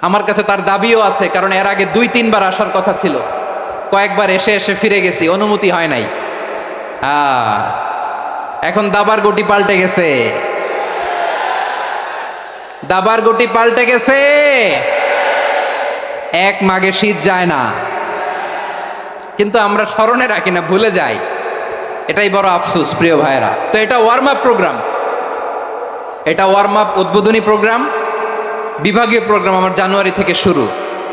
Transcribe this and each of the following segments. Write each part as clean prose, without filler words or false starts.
আমার কাছে তার দাবিও আছে, কারণ এর আগে 2-3 বার আসার কথা ছিল, কয়েকবার এসে এসে ফিরে গেছি, অনুমতি হয় নাই। এখন দাবার গুটি পাল্টে গেছে, দাবার গুটি পাল্টে গেছে। এক মাঘে শীত যায় না, কিন্তু আমরা স্মরণে রাখি না, ভুলে যাই। এটাই বড় আফসোস প্রিয় ভাইরা। তো এটা ওয়ার্ম আপ প্রোগ্রাম, এটা ওয়ার্ম আপ উদ্বোধনী প্রোগ্রাম, বিভাগীয় প্রোগ্রাম আমার জানুয়ারি থেকে শুরু।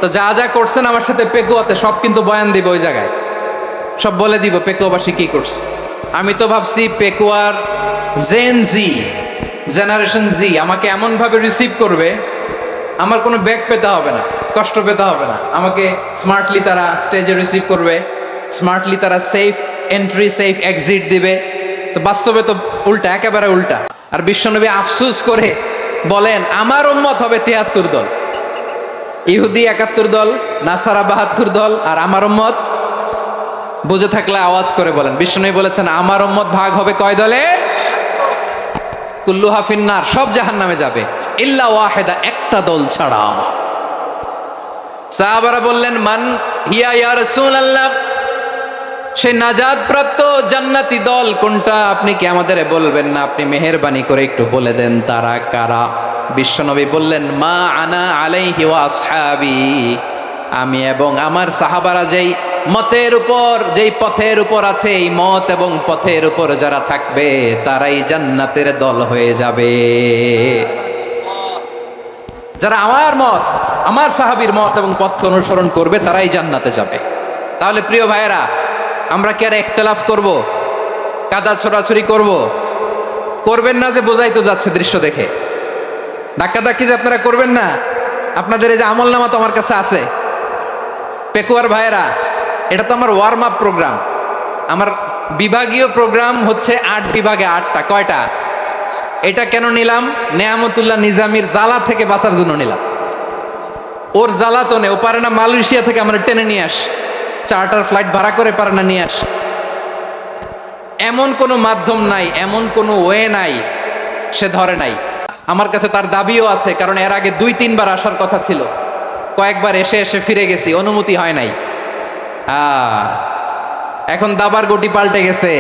তো যা যা করছেন আমার সাথে পেকুয়াতে সব কিন্তু বয়ান দিব, ওই জায়গায় সব বলে দিব পেকুয়াবাসী কি করছে। আমি তো ভাবছি পেকুয়ার জেনারেশন জি আমাকে এমনভাবে রিসিভ করবে, আমার কোনো ব্যাক পেতে হবে না, কষ্ট পেতে হবে না। আমাকে স্মার্টলি তারা স্টেজে রিসিভ করবে, স্মার্টলি তারা সেফ এন্ট্রি সেফ এক্সিট দিবে। তো বাস্তবে তো উল্টা, একেবারে উল্টা। আর বিশ্বনবী আফসোস করে বলেন, আমার উম্মত হবে 73 দল, ইহুদি 71 দল, নাসারা 72 দল, আর আমার উম্মত, বুঝে থাকলে আওয়াজ করে বলেন। বিশ্বনবী বলেছেন আমার উম্মত ভাগ হবে কয় দলে? কুল্লুহা ফিন্নার, সব জাহান্নামে যাবে, ইল্লা ওয়াহিদা, একটা দল ছাড়া। সাহাবারা বললেন মান হিয়া ইয়া রাসূলুল্লাহ, সেই নাজাত প্রাপ্ত জান্নাতি দল কোনটা? আপনি কি আমাদের বলবেন না? আপনি মেহেরবানি করে একটু বলে দেন তারা কারা। বিশ্বনবী বললেন মা আনা আলাইহি ওয়া আসহাবি, আমি এবং আমার সাহাবারা যেই মতের উপর, যেই পথের উপর আছে, এই মত এবং পথের উপর যারা থাকবে তারাই জান্নাতের দল হয়ে যাবে। যারা আমার মত, আমার সাহাবীর মত এবং পথকে অনুসরণ করবে তারাই জান্নাতে যাবে। তাহলে প্রিয় ভাইয়েরা, আমরা কি আর ইখতিলাফ করব, কাদা ছোড়াছুরি করব? করবেন না যে বোঝাই তো যাচ্ছে দৃশ্য দেখে। ধাক্কাধাক্কি যে আপনারা করবেন না, আপনাদের এই যে আমলনামা তো আমার কাছে আছে। পেকুয়ার ভাইয়েরা, এটা তো আমার ওয়ার্ম আপ প্রোগ্রাম। আমার বিভাগীয় প্রোগ্রাম হচ্ছে 8 বিভাগে 8টা। কয়টা? এটা কেন নিলাম? নেয়ামতুল্লাহ নিজামীর জ্বালা থেকে বাঁচার জন্য নিলাম। ওর জ্বালা তো নেই, ও পারে না মালয়েশিয়া থেকে আমরা টেনে নিয়ে আস, চার্টার ফ্লাইট ভাড়া করে পারে না নিয়ে আস। এমন কোনো মাধ্যম নাই, এমন কোনো ওয়ে নাই, সে ধরে নাই। আমার কাছে তার দাবিও আছে, কারণ এর আগে 2-3 বার আসার কথা ছিল, কয়েকবার এসে এসে ফিরে গেছি, অনুমতি হয় নাই। এখন দাবার গুটি পাল্টে গেছে,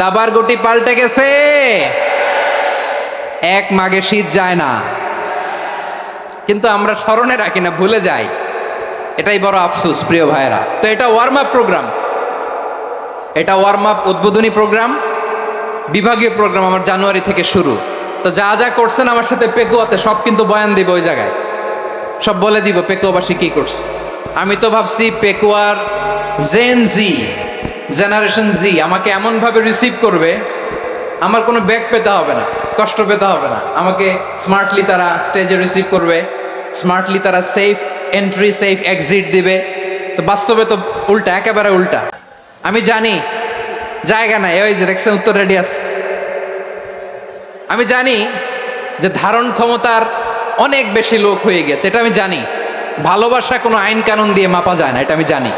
দাবার গুটি পাল্টে গেছে। এক মাঘে শীত যায় না, কিন্তু আমরা স্মরণে রাখি না, ভুলে যাই। এটাই বড় আফসোস প্রিয় ভাইরা। তো এটা ওয়ার্ম আপ প্রোগ্রাম, এটা ওয়ার্ম আপ উদ্বোধনী প্রোগ্রাম, বিভাগীয় প্রোগ্রাম আমার জানুয়ারি থেকে শুরু। তো যা যা করছেন আমার সাথে পেকুয়াতে সব কিন্তু বয়ান দিব, ওই জায়গায় সব বলে দিব পেকুয়াবাসী কি করছে। আমি তো ভাবছি পেকুয়ার জেনারেশন জি আমাকে এমনভাবে রিসিভ করবে, আমার কোনো ব্যাক পেতে হবে না, কষ্ট পেতে হবে না। আমাকে স্মার্টলি তারা স্টেজে রিসিভ করবে, স্মার্টলি তারা সেফ এন্ট্রি সেফ এক্সিট দিবে। তো বাস্তবে তো উল্টা, একেবারে উল্টা। আমি জানি জায়গা নাই, ওই যে দেখছেন উত্তর রেডিয়াস। আমি জানি যে ধারণ ক্ষমতার অনেক বেশি লোক হয়ে গেছে, এটা আমি জানি। ভালোবাসা কোনো আইন কানুন দিয়ে মাপা যায় না, এটা আমি জানি।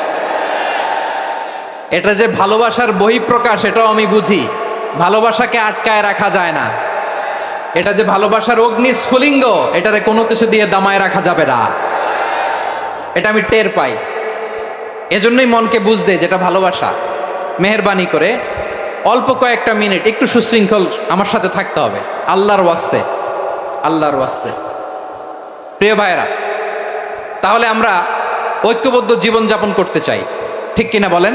এটা যে ভালোবাসার বহিঃপ্রকাশ, এটাও আমি বুঝি। ভালোবাসাকে আটকায় রাখা যায় না। এটা যে ভালোবাসার অগ্নি স্ফুলিঙ্গ, এটারে কোনো কিছু দিয়ে দামায় রাখা যাবে না, এটা আমি টের পাই। এজন্যই মনকে বুঝতে যেটা ভালোবাসা। মেহেরবানি করে অল্প কয়েকটা মিনিট একটু সুশৃঙ্খল আমার সাথে থাকতে হবে, আল্লাহর ওয়াস্তে, আল্লাহর ওয়াস্তে। প্রিয় ভাইয়েরা, তাহলে আমরা ঐক্যবদ্ধ জীবনযাপন করতে চাই, ঠিক কিনা বলেন?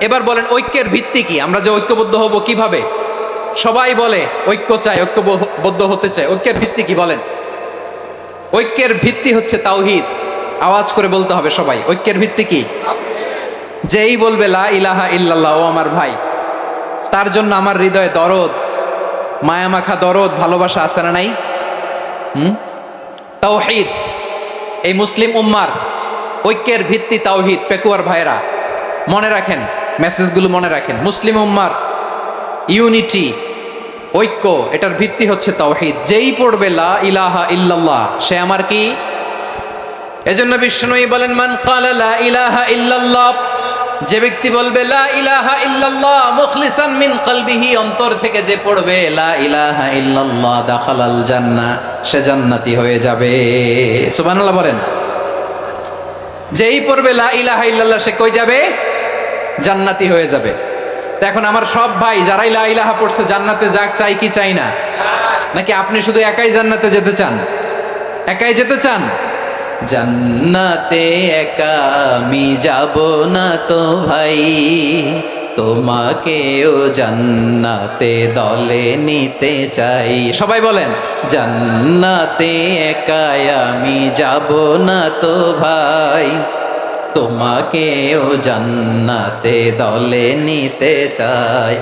এবার বলেন ঐক্যের ভিত্তি কি? আমরা যে ঐক্যবদ্ধ হব কিভাবে? সবাই বলে ঐক্য চাই, ঐক্যবদ্ধ হতে চাই। ঐক্যের ভিত্তি কি বলেন? ঐক্যের ভিত্তি হচ্ছে তাওহীদ। আওয়াজ করে বলতে হবে সবাই, ঐক্যের ভিত্তি কি? যেই বলবে লা ইলাহা ইল্লাল্লাহ, ও আমার ভাই, তার জন্য আমার হৃদয়ে দরদ, মায়ামাখা দরদ, ভালোবাসা আছে না নাই? তাওহীদ, এই মুসলিম উম্মার ঐক্যের ভিত্তি তাওহীদ। পেকুয়ার ভাইরা মনে রাখেন, মেসেজগুলো মনে রাখেন। মুসলিম উম্মার ইউনিটি, ঐক্য, এটার ভিত্তি হচ্ছে তাওহীদ। যেই পড়বে লা ইলাহা ইল্লাল্লাহ, সে আমার কি? এজন্য বিষ্ণুই বলেন মান ক্বালা লা ইলাহা ইল্লাল্লাহ যে ব্যক্তি বলবে লা ইলাহা ইল্লাল্লাহ মুখলিসান মিন কলবিহি, অন্তর থেকে যে পড়বে লা ইলাহা ইল্লাল্লাহ দাখালাল জান্নাহ, সে জান্নাতি হয়ে যাবে। সুবহানাল্লাহ বলেন। যেই পড়বে লা ইলাহা ইল্লাল্লাহ সে কই যাবে? জান্নাতি হয়ে যাবে। তো এখন আমার সব ভাই যারাই লা ইলাহা পড়ছে জান্নাতে যাক, চাই কি চাই না? নাকি আপনি শুধু একাই জান্নাতে যেতে চান? একাই যেতে চান? জান্নাতে একা আমি যাব না তো ভাই, তোমাকেও জান্নাতে দলে নিতে চাই। সবাই বলেন, জান্নাতে একা আমি যাব না তো ভাই, তোমাকেও জান্নাতে দলে নিতে চাই।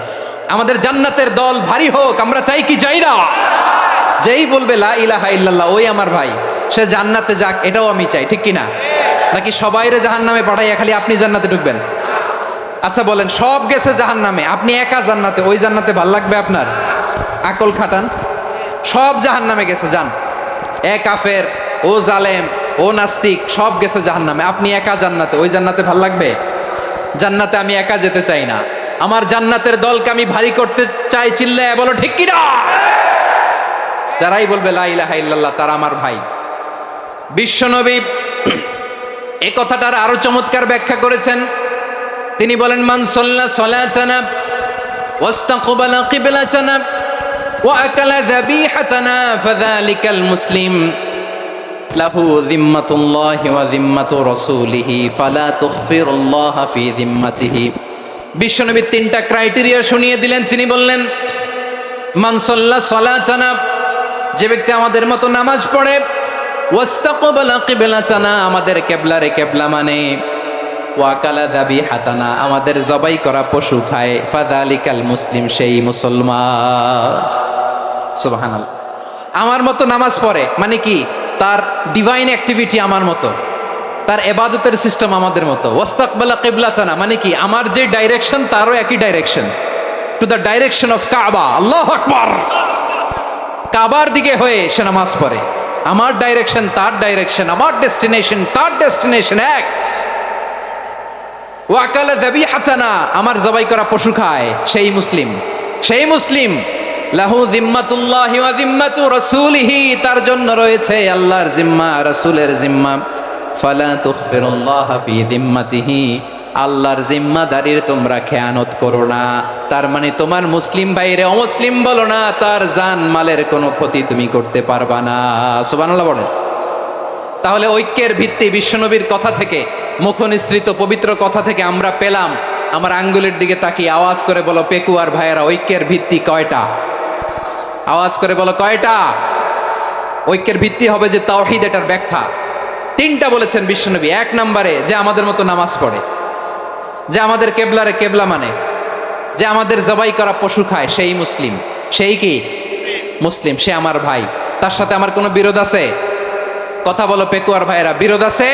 আমাদের জান্নাতের দল ভারী হোক, আমরা চাই কি চাই না? যেই বলবে লা ইলাহা ইল্লাল্লাহ ওই আমার ভাই, সে জান্নাতে যাক, এটাও আমি চাই, ঠিক কিনা? নাকি সবাইরে জাহান্নামে পাঠাইয়া খালি আপনি জান্নাতে ঢুকবেন? আচ্ছা বলেন, সব গেছে জাহান্নামে, আপনি একা জান্নাতে, ওই জান্নাতে ভাল লাগবে আপনার? আকল খাটান। সব জাহান্নামে গেছে, যান। এ কাফের, ও জালেম, ও নাস্তিক, সব গেছে জাহান্নামে, আপনি একা জান্নাতে, ওই জান্নাতে ভাল লাগবে? জান্নাতে আমি একা যেতে চাই না, আমার জান্নাতের দলকে আমি ভারী করতে চাই। চিল্লায় বলো ঠিক কিনা? যারাই বলবে লা ইলাহা ইল্লাল্লাহ তারা আমার ভাই। বিশ্বনবী এই কথাটার আরো চমৎকার ব্যাখ্যা করেছেন। তিনি বলেন, মান সাল্লা সালাতানা ওয়াস্তাকবালা কিবলাতানা ওয়া আকালা যাবিহাতানা ফাযালিকাল মুসলিম লাহু যিম্মাতুল্লাহি ওয়া যিম্মাতু রাসূলিহি ফালা তুখফিরুল্লাহ ফি যিম্মাতিহি। বিশ্বনবী তিনটা ক্রাইটেরিয়া শুনিয়ে দিলেন। তিনি বললেন, মান সাল্লা সালাতানা, যে ব্যক্তি আমাদের মতো নামাজ পড়ে, ওয়াস্তাকবালা কিবলাতানা, আমাদের কিবলারে কিবলা মানে, ওয়াকালা যাবিহাতানা, আমাদের জবাই করা পশু খায়, ফাযালিকাল মুসলিম, সেই মুসলমান। সুবহানাল্লাহ। আমার মতো নামাজ পড়ে মানে কি? তার ডিভাইন অ্যাক্টিভিটি আমার মতো, তার ইবাদতের সিস্টেম আমাদের মতো। ওয়াস্তাকবালা কিবলাতানা মানে কি? আমার যে ডাইরেকশন তারও একই direction, to the direction of কাবা। আল্লাহু আকবার। কাবার দিকে হয়ে সে নামাজ পড়ে। আমার ডাইরেকশন তার ডাইরেকশন, আমার ডেস্টিনেশন তার ডেস্টিনেশন এক। ওয়াকালা যাবিহাতানা, আমার জবাই করা পশু খায়, সেই মুসলিম। সেই মুসলিম। লাহু যিম্মাতুল্লাহি ওয়া যিম্মাতু রাসূলিহি, তার জন্য রয়েছে আল্লাহর জিম্মা, রাসূলের জিম্মা। ফালা তুখফিরুল্লাহ ফি যিম্মাতিহি, আল্লাহর জিম্মাদারির তোমরা খেয়ানত করো না। তার মানে তোমার মুসলিম ভাইরে অমুসলিম বলো না, তার জান মালের কোনো ক্ষতি তুমি করতে পারবা না। সুবহানাল্লাহ বলেন। তাহলে ঐক্যের ভিত্তি বিশ্বনবীর কথা থেকে, মুখনিসৃত পবিত্র কথা থেকে আমরা পেলাম। আমার আঙ্গুলের দিকে তাকিয়ে আওয়াজ করে বলো পেকুয়ার ভাইয়েরা, ঐক্যের ভিত্তি কয়টা? আওয়াজ করে বলো কয়টা? ঐক্যের ভিত্তি হবে যে তাওহীদ, এটার ব্যাখ্যা তিনটা বলেছেন বিশ্বনবী। এক নম্বরে, যে আমাদের মতো নামাজ পড়ে, যে আমাদের কেবলারে কেবলা মানে, যে আমাদের জবাই করা পশু খায়, সেই মুসলিম। সেই কি? মুসলিম। সে আমার ভাই। তার সাথে আমার কোনো বিরোধ আছে? কথা বলো পেকুয়ার ভাইয়েরা, বিরোধ আছে?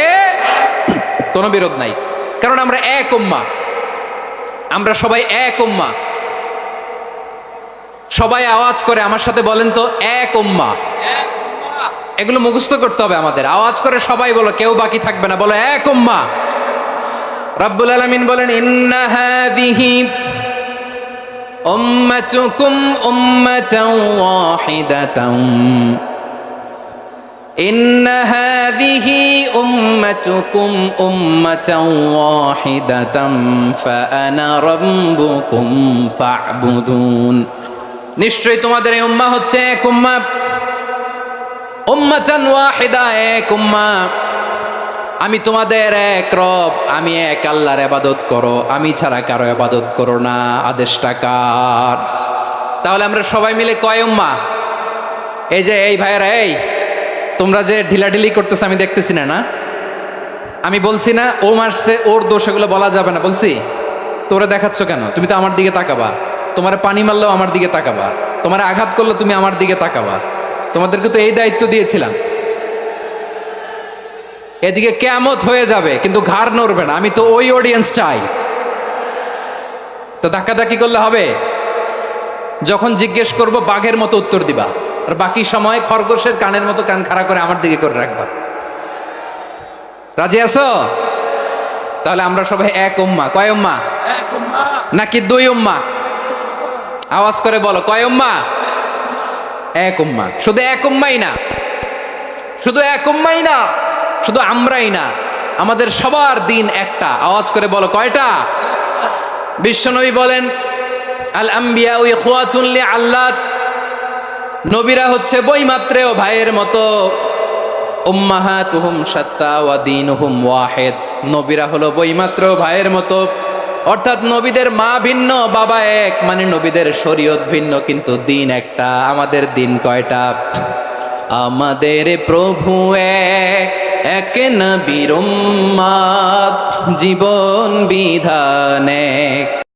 কোনো বিরোধ নাই, কারণ আমরা এক উম্মাহ, আমরা সবাই এক উম্মাহ। সবাই আওয়াজ করে আমার সাথে বলেন তো, এক উম্মাহ। এগুলো মুখস্থ করতে হবে আমাদের। আওয়াজ করে সবাই বলো, কেউ বাকি থাকবে না, বলো এক উম্মাহ। রব্বুল আলামিন বলেন, ইন্না হাযিহি উম্মাতুকুম উম্মাতান ওয়াহিদাতান, ইন্না হাযিহি উম্মাতুকুম উম্মাতান ওয়াহিদাতান ফাআনা রাব্বুকুম ফা'বুদুন। নিশ্চয়ই তোমাদের এই উম্মাহ হচ্ছে এক উম্মাহ, উম্মাতান ওয়াহিদা, এক উম্মাহ। আমি তোমাদের এক রব, আমি এক আল্লাহর ইবাদত করো, আমি ছাড়া কারো ইবাদত করো না। আদেশটা কার? তাহলে আমরা সবাই মিলে কয় উম্মাহ? এই যে এই ভাইয়েরা, এই তোমরা যে ঢিলাঢিলি করতেছো আমি দেখতেছি না, না? আমি বলছি না ও মারছে, ওর দোষ, এগুলো বলা যাবে না। বলছি তোরা দেখাচ্ছ কেন? তুমি তো আমার দিকে তাকাবা। তোমার পানি মারলেও আমার দিকে তাকাবা, তোমার আঘাত করলে তুমি আমার দিকে তাকাবা। তোমাদেরকে তো এই দায়িত্ব দিয়েছিলাম। এদিকে কিয়ামত হয়ে যাবে কিন্তু ঘাড় নড়বে না। আমি তো ওই অডিয়েন্স চাই। তো ধাক্কাধাক্কি করলে হবে? যখন জিজ্ঞেস করব বাঘের মতো উত্তর দিবা, আর বাকি সময় খরগোশের কানের মতো কান খাড়া করে আমার দিকে করে রাখবা। রাজি আছো? তাহলে আমরা সবাই এক উম্মাহ। কয় উম্মাহ? নাকি দুই উম্মাহ? আওয়াজ করে বলো, কয় উম্মাহ? এক উম্মাহ। শুধু এক উম্মাই না, শুধু এক উম্মাই না, শুধু আমরাই না, আমাদের সবার দিন একটা। আওয়াজ করে বলো, কয়টা? বিশ্বনবী বলেন, আল আম্বিয়া ইখওয়াতুন লিআল্লাত, নবীরা হচ্ছে বইমাত্রেও ভাইয়ের মতো। উম্মাহাতুহুম শাত্তা ওয়া দীনুহুম ওয়াহিদ, নবীরা হলো বইমাত্রেও ভাইয়ের মতো। অর্থাৎ নবীদের মা ভিন্ন, বাবা এক, মানে নবীদের শরীয়ত ভিন্ন, কিন্তু দিন একটা। আমাদের দিন কয়টা? আমাদের প্রভু এক, এক নবীর উম্মত, জীবন বিধান এক।